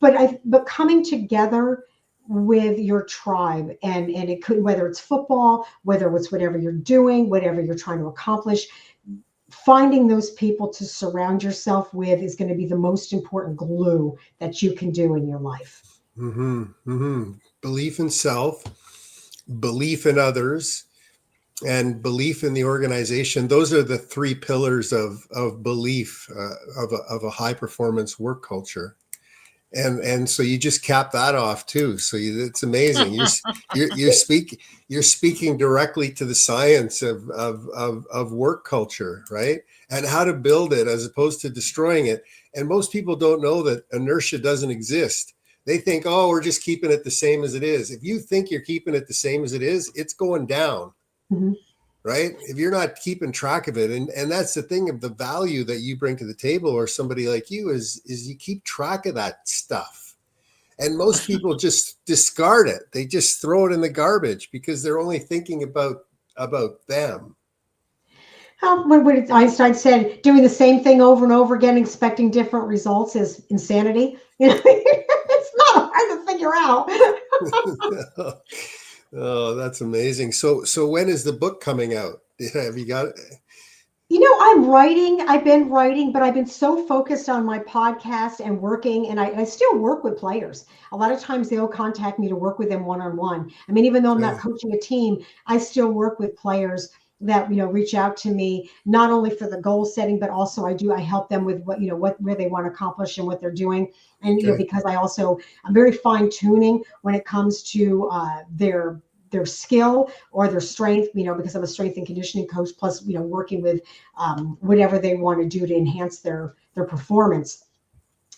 Speaker 3: But coming together with your tribe, and it could, whether it's football, whether it's whatever you're doing, whatever you're trying to accomplish, finding those people to surround yourself with is going to be the most important glue that you can do in your life.
Speaker 1: Belief in self, belief in others, and belief in the organization. Those are the three pillars of belief of a high performance work culture. And so you just cap that off too. So it's amazing. You're speaking directly to the science of work culture, right? And how to build it as opposed to destroying it. And most people don't know that inertia doesn't exist. They think, oh, we're just keeping it the same as it is. If you think you're keeping it the same as it is, it's going down. Right? If you're not keeping track of it, and that's the thing of the value that you bring to the table, or somebody like you, is you keep track of that stuff. And most people just discard it. They just throw it in the garbage because they're only thinking about them.
Speaker 3: When Einstein said doing the same thing over and over again, expecting different results is insanity. It's not hard to figure out.
Speaker 1: Oh, that's amazing. So when is the book coming out? Have you got it?
Speaker 3: I'm writing. I've been writing, but I've been so focused on my podcast and working, and I still work with players. A lot of times they'll contact me to work with them one-on-one. I mean, even though I'm not coaching a team, I still work with players that, reach out to me, not only for the goal setting, but also I help them with where they want to accomplish and what they're doing. And, because I'm very fine tuning when it comes to their skill or their strength, because I'm a strength and conditioning coach, plus, working with whatever they want to do to enhance their performance.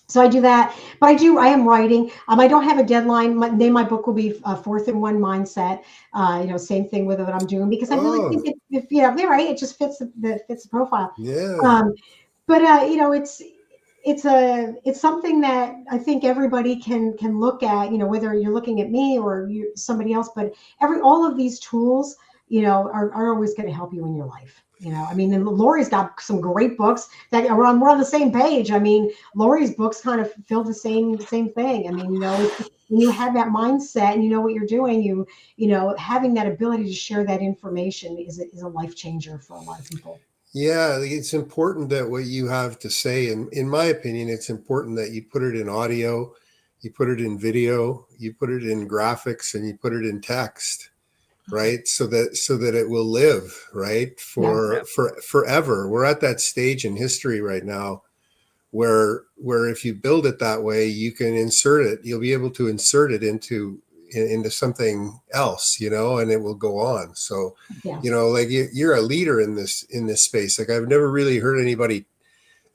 Speaker 3: So I do that, but I am writing. I don't have a deadline. My book will be 4th and 1 Mindset. Same thing with what I'm doing, because I really think they're right. It just fits the profile.
Speaker 1: Yeah.
Speaker 3: But it's something that I think everybody can look at, whether you're looking at me or somebody else, but all of these tools, are always going to help you in your life. And Laurie's got some great books that we're on the same page. Laurie's books kind of feel the same thing. When you have that mindset and you know what you're doing, having that ability to share that information is a life changer for a lot of people.
Speaker 1: Yeah, it's important that what you have to say, and in my opinion, it's important that you put it in audio, you put it in video, you put it in graphics, and you put it in text, right? So that it will live, right? For forever. We're at that stage in history right now where if you build it that way, you can insert it. You'll be able to insert it into something else, and it will go on. So, like you're a leader in this space. Like I've never really heard anybody,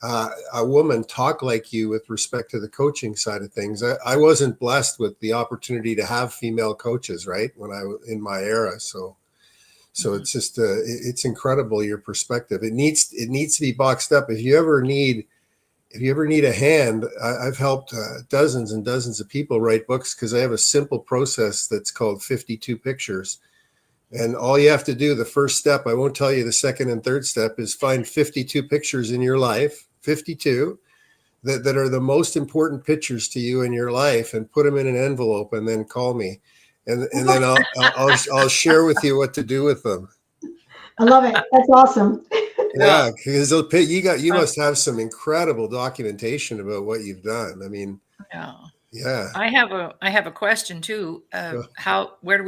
Speaker 1: a woman talk like you with respect to the coaching side of things. I wasn't blessed with the opportunity to have female coaches, right, when I was in my era. So it's just it's incredible, your perspective. It needs to be boxed up. If you ever need a hand, I've helped dozens and dozens of people write books because I have a simple process that's called 52 pictures. And all you have to do, the first step, I won't tell you the second and third step, is find 52 pictures in your life, 52, that are the most important pictures to you in your life, and put them in an envelope and then call me. And then I'll share with you what to do with them.
Speaker 3: I love it. That's awesome.
Speaker 1: Yeah, because you must have some incredible documentation about what you've done. Yeah.
Speaker 2: I have a question too. Where do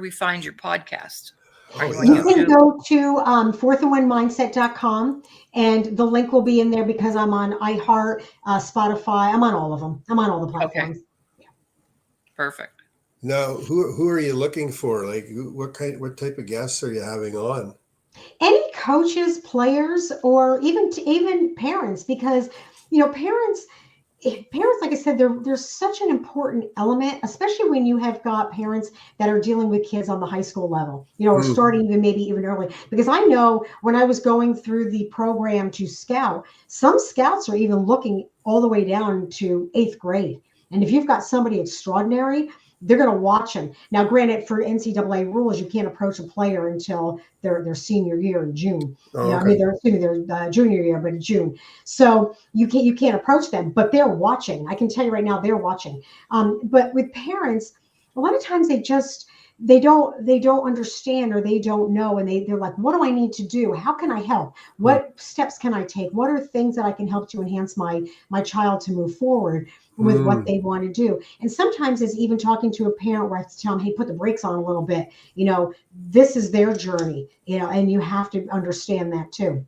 Speaker 2: we find your podcast?
Speaker 3: You can go to 4thand1mindset.com, and the link will be in there because I'm on iHeart, Spotify. I'm on all of them. I'm on all the platforms.
Speaker 2: Okay. Yeah. Perfect.
Speaker 1: Now, who are you looking for? Like, what type of guests are you having on?
Speaker 3: Any coaches, players, or even parents, because parents, like I said, they're such an important element, especially when you have got parents that are dealing with kids on the high school level, or starting maybe even early. Because I know when I was going through the program to scout, some scouts are even looking all the way down to 8th grade. And if you've got somebody extraordinary, they're going to watch them. Now, granted, for NCAA rules, you can't approach a player until their senior year in June. Their junior year, but in June. So you can't approach them, but they're watching. I can tell you right now, they're watching. But with parents, a lot of times they don't understand, or they don't know, and they're like, what do I need to do? How can I help? What steps can I take? What are things that I can help to enhance my child to move forward with what they want to do? And sometimes it's even talking to a parent where I have to tell them, hey, put the brakes on a little bit. This is their journey, and you have to understand that too.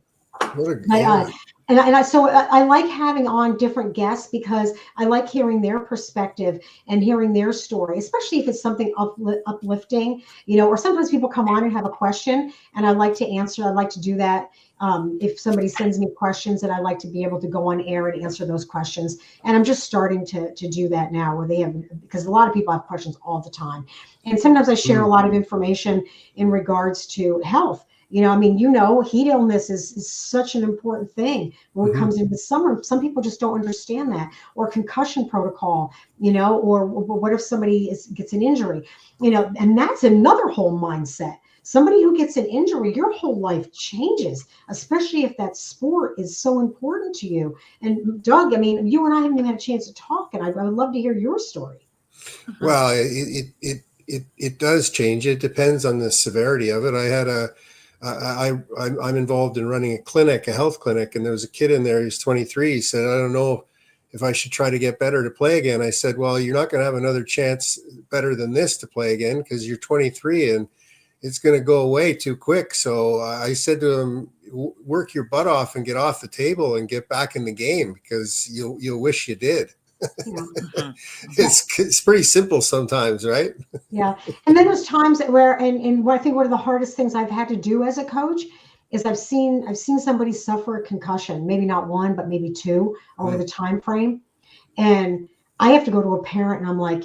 Speaker 3: So I like having on different guests because I like hearing their perspective and hearing their story, especially if it's something uplifting, or sometimes people come on and have a question and I like to answer. I like to do that. If somebody sends me questions, and I like to be able to go on air and answer those questions. And I'm just starting to do that now, because a lot of people have questions all the time. And sometimes I share a lot of information in regards to health. Heat illness is such an important thing when it comes into summer. Some people just don't understand that, or concussion protocol, or what if somebody gets an injury, and that's another whole mindset. Somebody who gets an injury, your whole life changes, especially if that sport is so important to you. And Doug, you and I haven't even had a chance to talk, and I would love to hear your story.
Speaker 1: Well, it does change. It depends on the severity of it. I'm involved in running a health clinic, and there was a kid in there. He's 23. He said, I don't know if I should try to get better to play again. I said, well, you're not going to have another chance better than this to play again because you're 23, and it's going to go away too quick. So I said to him, work your butt off and get off the table and get back in the game, because you'll wish you did.
Speaker 3: Yeah.
Speaker 1: It's pretty simple sometimes, right?
Speaker 3: Yeah. And then there's times where, and what I think one of the hardest things I've had to do as a coach is I've seen somebody suffer a concussion, maybe not one, but maybe two over the time frame. And I have to go to a parent and I'm like,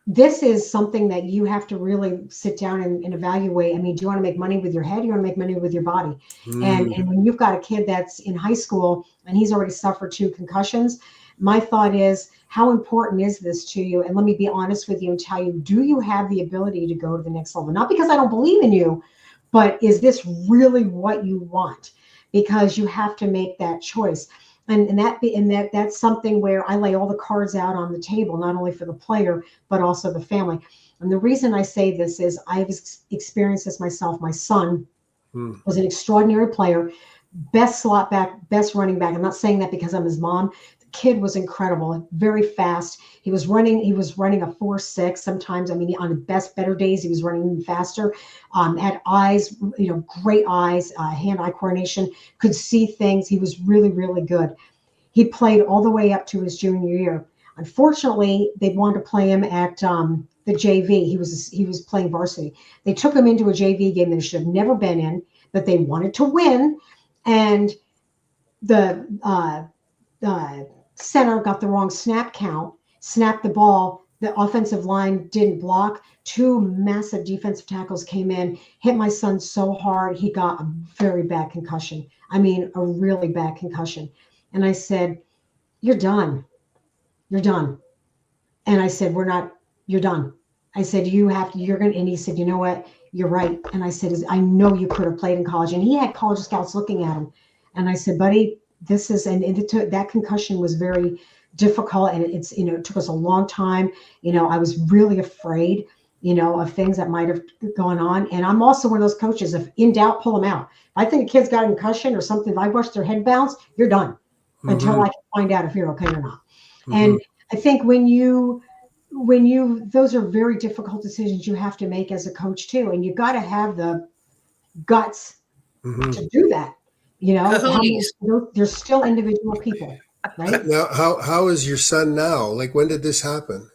Speaker 3: this is something that you have to really sit down and evaluate. I mean, do you want to make money with your head? Or you want to make money with your body? And when you've got a kid that's in high school and he's already suffered 2 concussions, my thought is, how important is this to you? And let me be honest with you and tell you, do you have the ability to go to the next level? Not because I don't believe in you, but is this really what you want? Because you have to make that choice. And that's something where I lay all the cards out on the table, not only for the player, but also the family. And the reason I say this is I've experienced this myself. My son was an extraordinary player, best slot back, best running back. I'm not saying that because I'm his mom. The kid was incredible, very fast. He was running a 4.6. Sometimes, I mean, on the better days, he was running even faster. Had eyes, great eyes, hand-eye coordination, could see things. He was really, really good. He played all the way up to his junior year. Unfortunately, they wanted to play him at the JV. He was playing varsity. They took him into a JV game that he should have never been in, but they wanted to win. And the center got the wrong snap count, snapped the ball. The offensive line didn't block. 2 massive defensive tackles came in, hit my son so hard, he got a very bad concussion. I mean, a really bad concussion. And I said, you're done. You're done. And I said, you're done. I said, and he said, you know what? You're right. And I said, I know you could have played in college. And he had college scouts looking at him. And I said, buddy, that concussion was very difficult. And it took us a long time. I was really afraid, of things that might have gone on. And I'm also one of those coaches, if in doubt, pull them out. If I think a kid's got a concussion or something, if I watch their head bounce, you're done until I can find out if you're okay or not. And I think those are very difficult decisions you have to make as a coach too. And you've got to have the guts to do that. They're still individual people, right?
Speaker 1: Now, how is your son now? Like, when did this happen?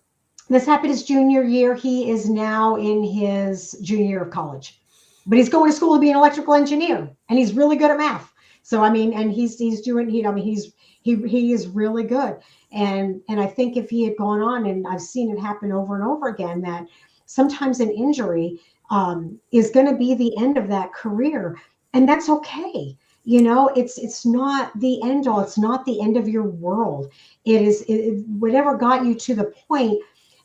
Speaker 3: This happened his junior year. He is now in his junior year of college, but he's going to school to be an electrical engineer, and he's really good at math. So, I mean, and he is really good. And I think if he had gone on, and I've seen it happen over and over again, that sometimes an injury is going to be the end of that career, and that's okay. It's not the end all. It's not the end of your world. It is whatever got you to the point.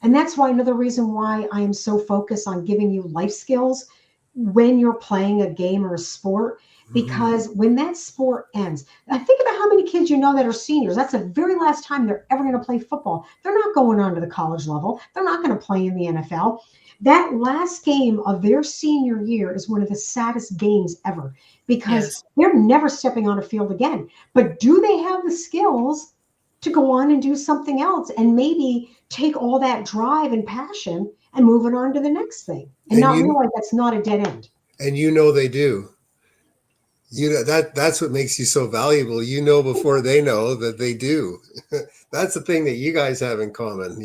Speaker 3: And that's why another reason why I am so focused on giving you life skills when you're playing a game or a sport, because when that sport ends, I think about how many kids that are seniors. That's the very last time they're ever going to play football. They're not going on to the college level. They're not going to play in the NFL. That last game of their senior year is one of the saddest games ever, because they're never stepping on a field again. But do they have the skills to go on and do something else and maybe take all that drive and passion and move it on to the next thing and not realize that's not a dead end? And
Speaker 1: they do. That's what makes you so valuable. Before they know that they do. That's the thing that you guys have in common,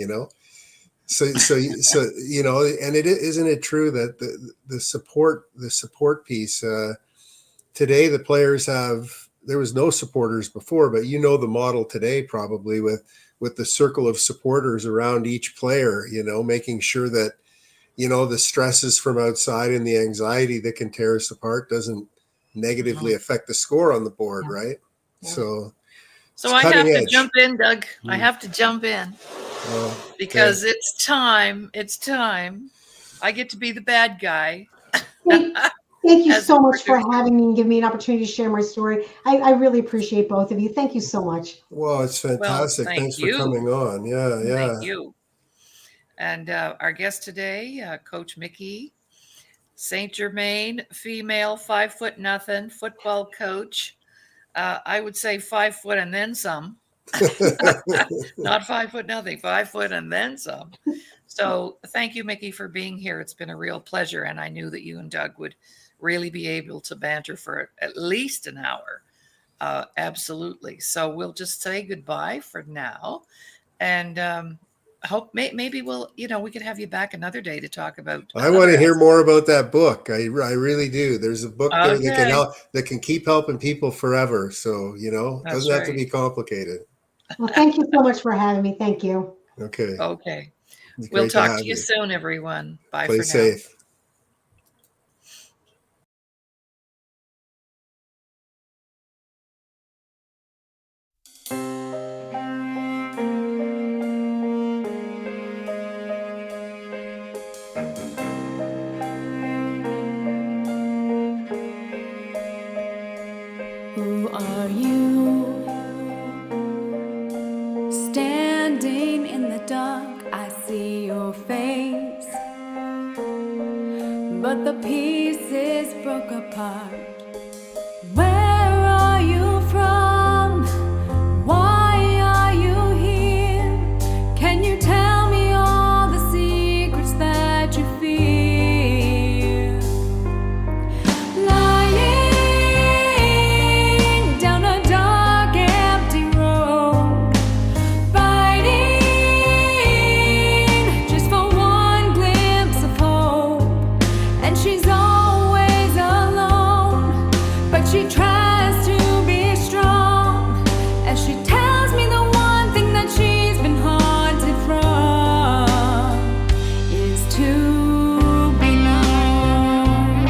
Speaker 1: So and isn't it true that the support piece today, the players there was no supporters before, but the model today probably with the circle of supporters around each player, making sure that the stresses from outside and the anxiety that can tear us apart doesn't negatively affect the score on the board, right?
Speaker 3: Yeah.
Speaker 2: So I have to jump in, Doug. I have to jump in because it's time. It's time. I get to be the bad guy.
Speaker 3: Thank you so much for having me and giving me an opportunity to share my story. I really appreciate both of you. Thank you so much.
Speaker 1: Well, it's fantastic.
Speaker 2: Well,
Speaker 1: thanks for coming on. Yeah.
Speaker 2: Thank you. And our guest today, Coach Mikki St Germain, female, 5'0" football coach. I would say 5 foot and then some. Not 5'0", 5 foot and then some. So thank you, Mikki, for being here. It's been a real pleasure. And I knew that you and Doug would really be able to banter for at least an hour. Absolutely. So we'll just say goodbye for now. And hope maybe we'll, we could have you back another day to talk about.
Speaker 1: I want to hear more about that book. I really do. There's a book there that can help, that can keep helping people forever. So, it doesn't have to be complicated.
Speaker 3: Well, thank you so much for having me. Thank you.
Speaker 1: Okay.
Speaker 2: Okay. We'll talk to you soon, everyone. Bye for now.
Speaker 1: Play safe.
Speaker 5: Who are you? Standing in the dark, I see your face, but the pieces broke apart. Where are you from? Why are you here? Can you tell me all the secrets that you fear? Lying down a dark, empty road, fighting just for one glimpse of hope. And she's always alone, but she tries to be strong. And she tells me the one thing that she's been haunted from is to be known.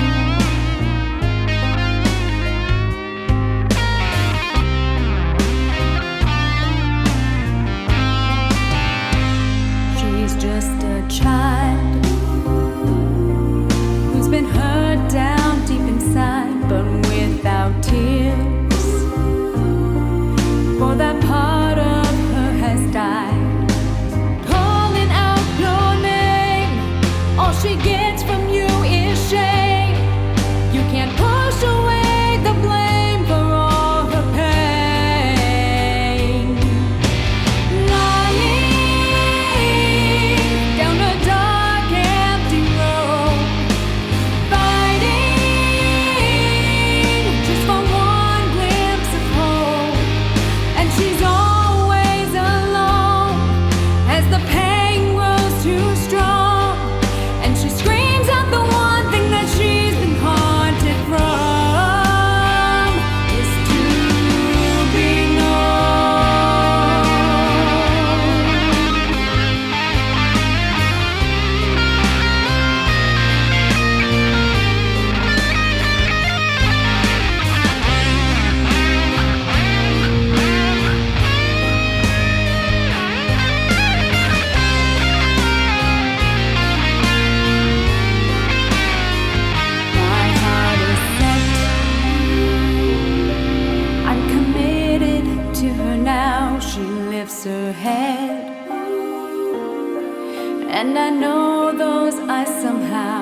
Speaker 5: She's just a child who's been hurt down deep inside, but without tears, for that part of her has died. Calling out your name, all she gets from you is shame. You can't push away the blame for all her pain. Lying down a dark, empty road, fighting just for one glimpse of hope. And she's always alone as the pain grows too strong. And she screams out the one thing that she's been haunted from is to be known. My heart is set. I'm committed to her now. She lifts her head, and I know those eyes somehow